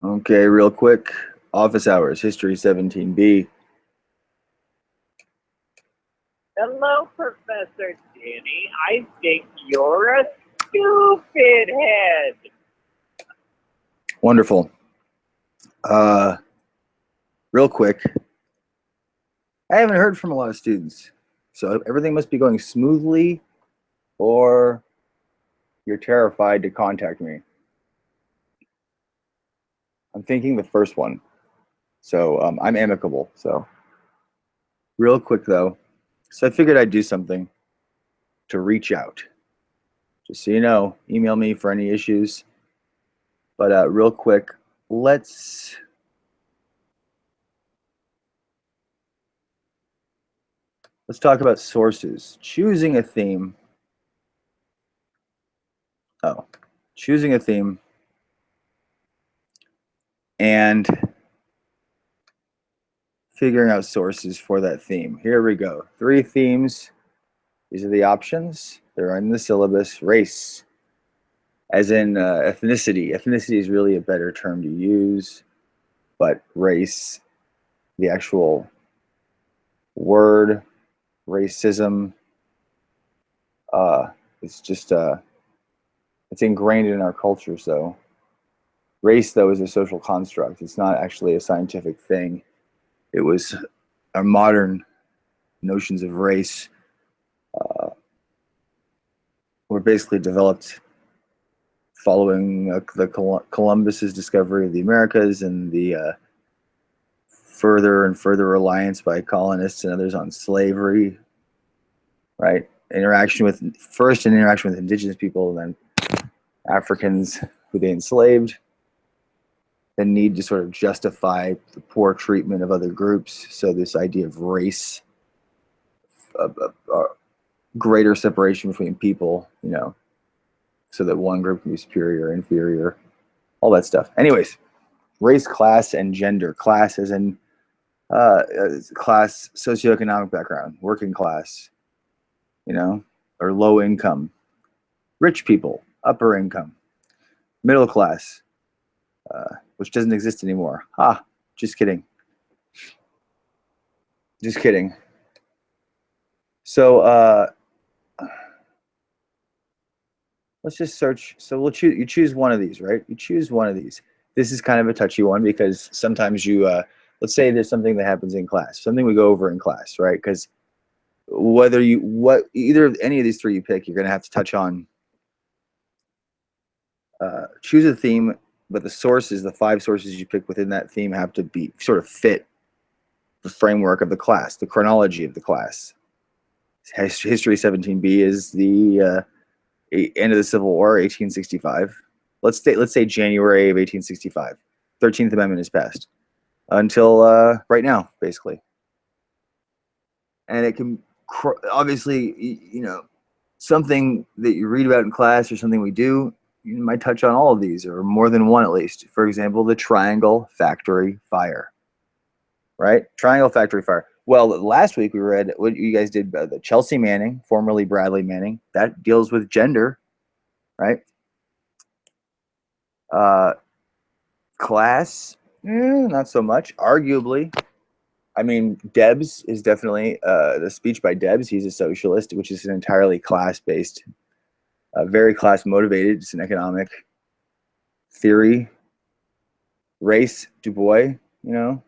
Okay, real quick. Office hours, history 17B. Hello, Professor Danny. I think you're a stupid head. Wonderful. Real quick. I haven't heard from a lot of students, so everything must be going smoothly, or you're terrified to contact me. I'm thinking the first one. So I'm amicable. So real quick though, so I figured I'd do something to reach out. Just so you know, email me for any issues. But real quick, let's talk about sources. Choosing a theme. Oh, choosing a theme and figuring out sources for that theme. Here we go. 3 themes. These are the options. They're in the syllabus. Race, as in ethnicity. Ethnicity is really a better term to use, but race, the actual word, racism, it's just, it's ingrained in our cultures, though. Race, though, is a social construct. It's not actually a scientific thing. It was our modern notions of race were basically developed following Columbus's discovery of the Americas and the further and further reliance by colonists and others on slavery, right? Interaction with indigenous people, then Africans who they enslaved, the need to sort of justify the poor treatment of other groups. So this idea of race, greater separation between people, you know, so that one group can be superior, inferior, all that stuff. Anyways, race, class, and gender. Class as in class, socioeconomic background, working class, you know, or low income. Rich people, upper income. Middle class, which doesn't exist anymore. Just kidding. Just kidding. So let's just search. So we'll choose. You choose one of these, right? You choose one of these. This is kind of a touchy one because sometimes you, let's say there's something that happens in class, something we go over in class, right? Because either of any of these 3 you pick, you're going to have to touch on. Choose a theme, but the sources, the 5 sources you pick within that theme, have to be sort of fit the framework of the class, the chronology of the class. History 17B is the end of the Civil War, 1865. Let's say January of 1865. 13th Amendment is passed until right now, basically. And it can obviously, you know, something that you read about in class or something we do, you might touch on all of these or more than one at least. For example, the Triangle Factory Fire, right? Triangle Factory Fire. Well, last week we read what you guys did, the Chelsea Manning, formerly Bradley Manning. That deals with gender, right? Class, not so much. Arguably, I mean, Debs is definitely the speech by Debs. He's a socialist, which is an entirely class-based, very class-motivated. It's an economic theory. Race, Du Bois, you know.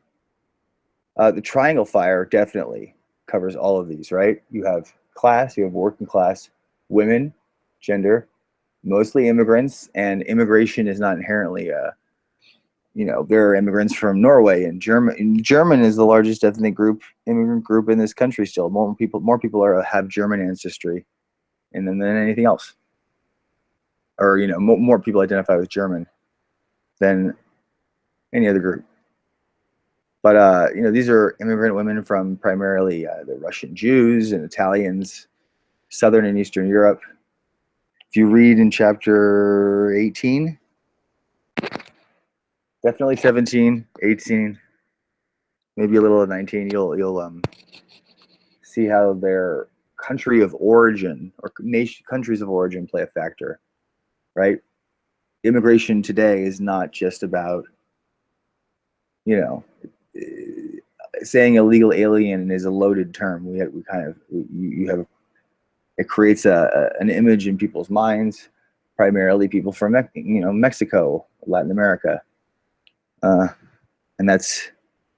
The Triangle Fire definitely covers all of these, right? You have class, you have working class, women, gender, mostly immigrants, and immigration is not inherently you know, there are immigrants from Norway and German. German is the largest immigrant group in this country still. More people have German ancestry than anything else. Or, you know, more people identify with German than any other group. But, you know, these are immigrant women from primarily the Russian Jews and Italians, Southern and Eastern Europe. If you read in chapter 18, definitely 17, 18, maybe a little of 19, you'll see how their country of origin or countries of origin play a factor, right? Immigration today is not just about you know, saying illegal alien is a loaded term. You have, it creates an image in people's minds, primarily people from Mexico, Latin America, and that's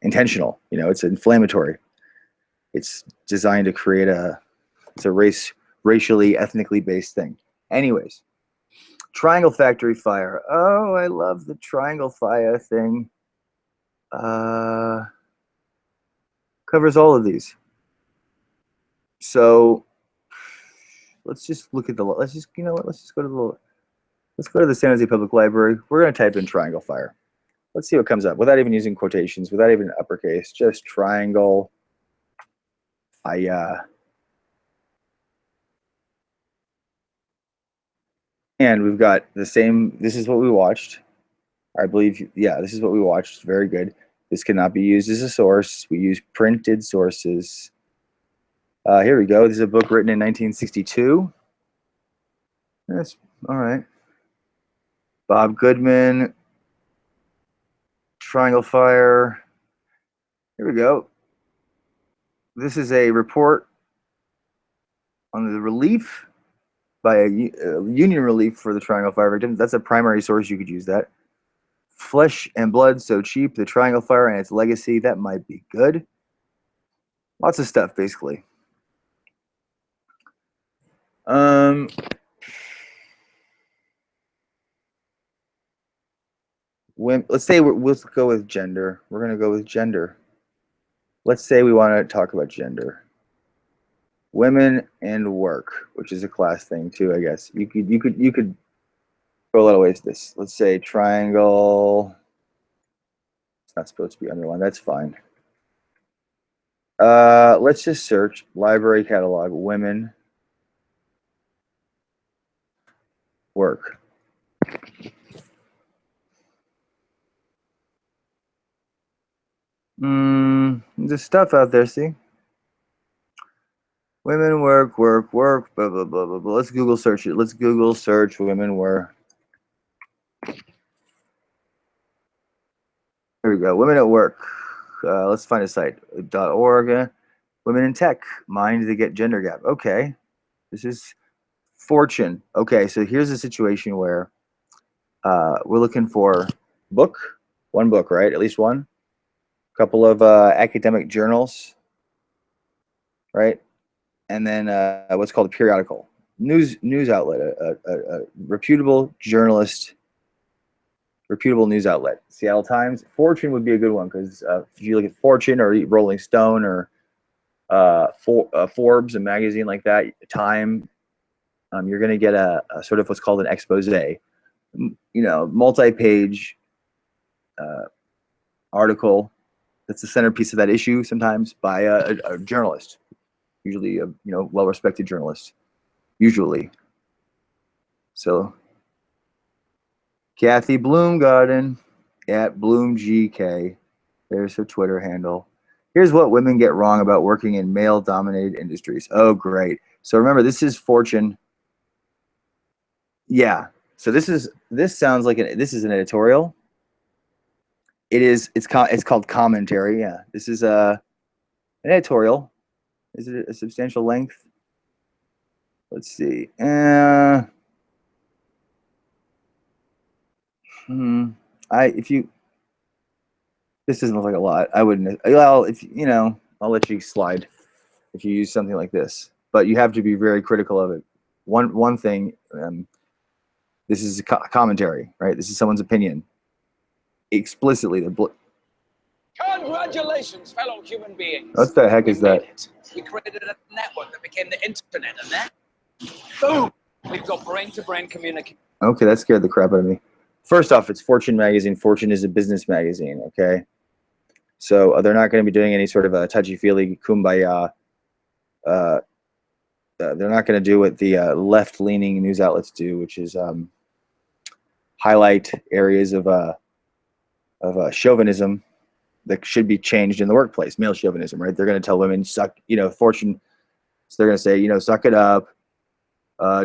intentional. It's inflammatory. It's designed to create it's a racially, ethnically based thing. Anyways, Triangle Factory Fire. Oh, I love the Triangle Fire thing. Covers all of these. So let's just look at the. Let's just go to the San Jose Public Library. We're going to type in Triangle Fire. Let's see what comes up without even using quotations, without even uppercase. Just Triangle Fire. And we've got the same. This is what we watched. I believe. Yeah, this is what we watched. Very good. This cannot be used as a source. We use printed sources. Here we go. This is a book written in 1962. That's all right. Bob Goodman, Triangle Fire. Here we go. This is a report on the relief by a union relief for the Triangle Fire victims. That's a primary source. You could use that. Flesh and Blood So Cheap, the Triangle Fire and its Legacy. That might be good. Lots of stuff, basically. Let's say we'll go with gender. We're going to go with gender. Let's say we want to talk about gender. Women and work, which is a class thing too, I guess. You could go a lot of ways with this. Let's say triangle. It's not supposed to be underlined. That's fine. Let's just search library catalog, women, work. There's stuff out there, see? Women work, blah, blah, blah, blah, blah. Let's Google search it. Let's Google search women work. Here we go. Women at work. Let's find a site. .org. Women in tech. Mind the gender gap. Okay. This is Fortune. Okay, so here's a situation where we're looking for one book, right? At least one. A couple of academic journals, right? And then what's called a periodical. News outlet, a reputable journalist, reputable news outlet. Seattle Times. Fortune would be a good one because if you look at Fortune or Rolling Stone or Forbes, a magazine like that, Time, you're going to get a sort of what's called an expose, multi-page article that's the centerpiece of that issue sometimes by a journalist, usually a well-respected journalist, usually. So Kathy Bloomgarden at BloomGK, there's her Twitter handle. Here's what women get wrong about working in male-dominated industries. Oh, great. So remember, this is Fortune. Yeah. So this sounds like this is an editorial. It's called commentary. Yeah. This is an editorial. Is it a substantial length? Let's see. This doesn't look like a lot. I wouldn't. Well, I'll let you slide if you use something like this. But you have to be very critical of it. One thing. This is a commentary, right? This is someone's opinion. Explicitly, congratulations, fellow human beings. What the heck is that? We created a network that became the internet, and then boom, we've got brain-to-brain communication. Okay, that scared the crap out of me. First off, it's Fortune magazine. Fortune is a business magazine. Okay, so they're not going to be doing any sort of a touchy-feely kumbaya. They're not going to do what the left-leaning news outlets do, which is highlight areas of chauvinism that should be changed in the workplace. Male chauvinism, right? They're going to tell women suck. Fortune. So they're going to say, suck it up.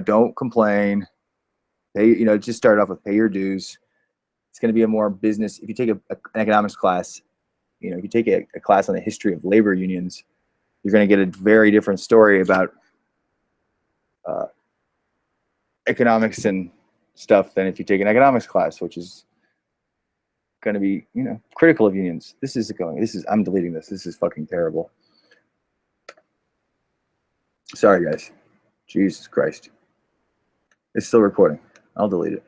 Don't complain. Pay. Just start off with pay your dues. It's going to be a more business. If you take an economics class, if you take a class on the history of labor unions, you're going to get a very different story about economics and stuff than if you take an economics class, which is going to be, critical of unions. I'm deleting this. This is fucking terrible. Sorry, guys. Jesus Christ. It's still recording. I'll delete it.